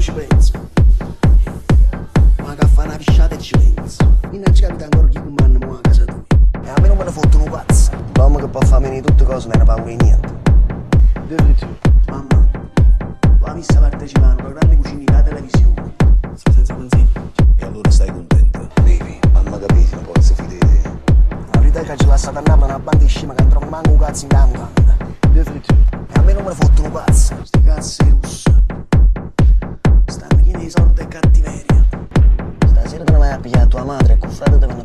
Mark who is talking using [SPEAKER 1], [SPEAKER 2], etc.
[SPEAKER 1] ci penso. Ma che fa una pisciata e ci penso. Non ci capita ancora chi comanda a casa tua. E a me non me ne fottono pazzo. L'uomo che può far venire tutte cose non ne paga niente. Dimmi tu, mamma, tu hai visto partecipare a programmi cucini da televisione? Sto senza benzina.
[SPEAKER 2] E allora stai contenta?
[SPEAKER 1] Devi, mamma capito, non può essere fide di te. La verità è che ci lasciate a Napoli una banda di scema che non trova manco un cazzo in campo. Dimmi tu. E a me non me ne fottono pazzo. Sti cazzi russi. Stanno pieni di soldi e cattiveria. Stasera te ne vai a pigliare tua madre e con frate te vengono